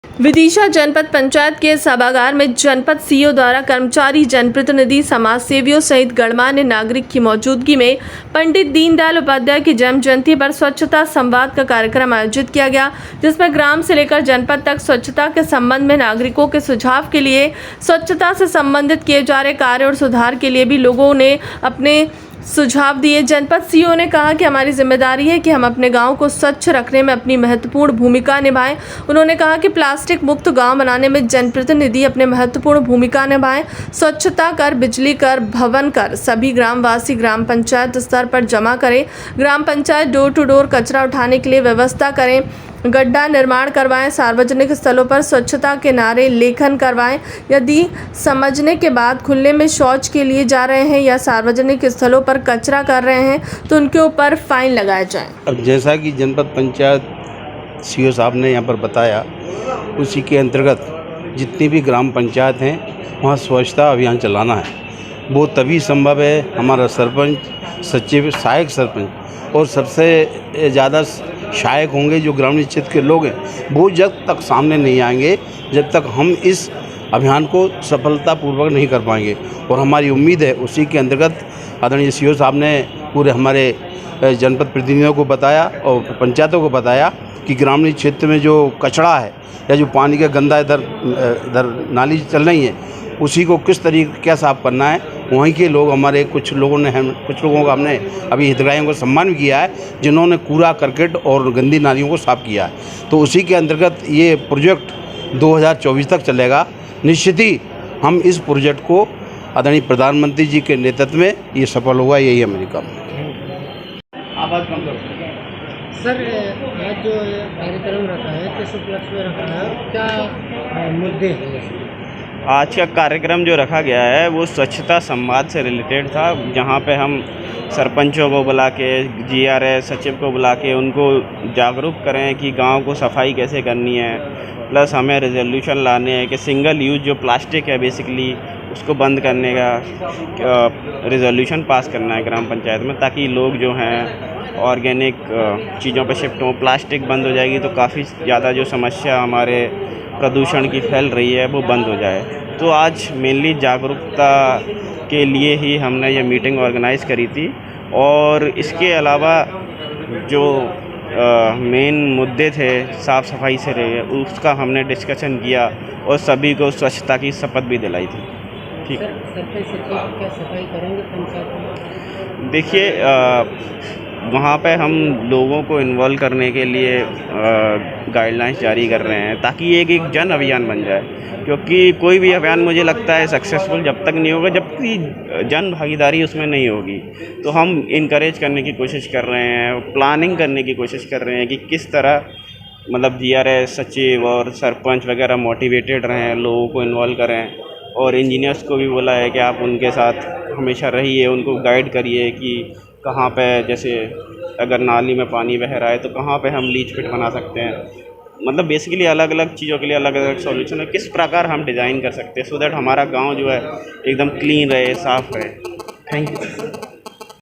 विदिशा जनपद पंचायत के सभागार में जनपद सीईओ द्वारा कर्मचारी, जनप्रतिनिधि, समाज सेवियों सहित गणमान्य नागरिक की मौजूदगी में पंडित दीनदयाल उपाध्याय की जन्म जयंती पर स्वच्छता संवाद का कार्यक्रम आयोजित किया गया, जिसमें ग्राम से लेकर जनपद तक स्वच्छता के संबंध में नागरिकों के सुझाव के लिए स्वच्छता से संबंधित किए जा रहे कार्य और सुधार के लिए भी लोगों ने अपने सुझाव दिए। जनपद सीईओ ने कहा कि हमारी जिम्मेदारी है कि हम अपने गांव को स्वच्छ रखने में अपनी महत्वपूर्ण भूमिका निभाएं। उन्होंने कहा कि प्लास्टिक मुक्त गांव बनाने में जनप्रतिनिधि अपने महत्वपूर्ण भूमिका निभाएं। स्वच्छता कर, बिजली कर, भवन कर सभी ग्रामवासी ग्राम पंचायत स्तर पर जमा करें। ग्राम पंचायत डोर टू डोर कचरा उठाने के लिए व्यवस्था करें। गड्ढा निर्माण करवाएं। सार्वजनिक स्थलों पर स्वच्छता के नारे लेखन करवाएं। यदि समझने के बाद खुले में शौच के लिए जा रहे हैं या सार्वजनिक स्थलों पर कचरा कर रहे हैं तो उनके ऊपर फाइन लगाया जाए। अब जैसा कि जनपद पंचायत सीईओ साहब ने यहाँ पर बताया, उसी के अंतर्गत जितनी भी ग्राम पंचायत हैं वहाँ स्वच्छता अभियान चलाना है। वो तभी संभव है, हमारा सरपंच, सचिव, सहायक सरपंच और सबसे ज़्यादा सहायक होंगे जो ग्रामीण क्षेत्र के लोग हैं, वो जब तक सामने नहीं आएंगे जब तक हम इस अभियान को सफलतापूर्वक नहीं कर पाएंगे। और हमारी उम्मीद है उसी के अंतर्गत आदरणीय सीईओ साहब ने पूरे हमारे जनपद प्रतिनिधियों को बताया और पंचायतों को बताया कि ग्रामीण क्षेत्र में जो कचरा है या जो पानी का गंदा इधर नाली चल रही है, उसी को किस तरीके क्या साफ़ करना है। वहीं के लोग हमारे कुछ लोगों का हमने अभी हितग्राहियों को सम्मान भी किया है, जिन्होंने कूड़ा करकट और गंदी नालियों को साफ़ किया है। तो उसी के अंतर्गत ये प्रोजेक्ट 2024 तक चलेगा। निश्चित ही हम इस प्रोजेक्ट को आदरणीय प्रधानमंत्री जी के नेतृत्व में ये सफल हुआ, यही है मेरी काम। आवाज़ कम करो सर। आज जो कार्यक्रम रखा है किस उपलक्ष्य में रखा है, क्या मुद्दे हैं? आज का कार्यक्रम जो रखा गया है वो स्वच्छता संवाद से रिलेटेड था, जहाँ पे हम सरपंचों को बुला के, जीआरएस सचिव को बुला के उनको जागरूक करें कि गांव को सफाई कैसे करनी है। प्लस हमें रेजोल्यूशन लाने हैं कि सिंगल यूज़ जो प्लास्टिक है बेसिकली उसको बंद करने का रेजोल्यूशन पास करना है ग्राम पंचायत में, ताकि लोग जो हैं ऑर्गेनिक चीज़ों पर शिफ्ट हों। प्लास्टिक बंद हो जाएगी तो काफ़ी ज़्यादा जो समस्या हमारे प्रदूषण की फैल रही है वो बंद हो जाए। तो आज मेनली जागरूकता के लिए ही हमने ये मीटिंग ऑर्गेनाइज़ करी थी। और इसके अलावा जो मेन मुद्दे थे साफ़ सफाई से रहे, उसका हमने डिस्कशन किया और सभी को स्वच्छता की शपथ भी दिलाई थी। ठीक है, क्या सफाई करेंगे पंचायत में? देखिए, वहाँ पे हम लोगों को इन्वॉल्व करने के लिए गाइडलाइंस जारी कर रहे हैं, ताकि एक जन अभियान बन जाए। क्योंकि कोई भी अभियान मुझे लगता है सक्सेसफुल जब तक नहीं होगा जब तक जन भागीदारी उसमें नहीं होगी। तो हम इनकरेज करने की कोशिश कर रहे हैं, प्लानिंग करने की कोशिश कर रहे हैं कि किस तरह मतलब जीआरएस, सचिव और सरपंच वगैरह मोटिवेटेड रहें, लोगों को इन्वॉल्व करें। और इंजीनियर्स को भी बोला है कि आप उनके साथ हमेशा रहिए, उनको गाइड करिए कि कहाँ पे, जैसे अगर नाली में पानी बह रहा है तो कहाँ पे हम लीच पिट बना सकते हैं। मतलब बेसिकली अलग अलग चीज़ों के लिए अलग अलग सॉल्यूशन है, किस प्रकार हम डिज़ाइन कर सकते हैं सो दैट हमारा गांव जो है एकदम क्लीन रहे, साफ़ रहे। Thank you.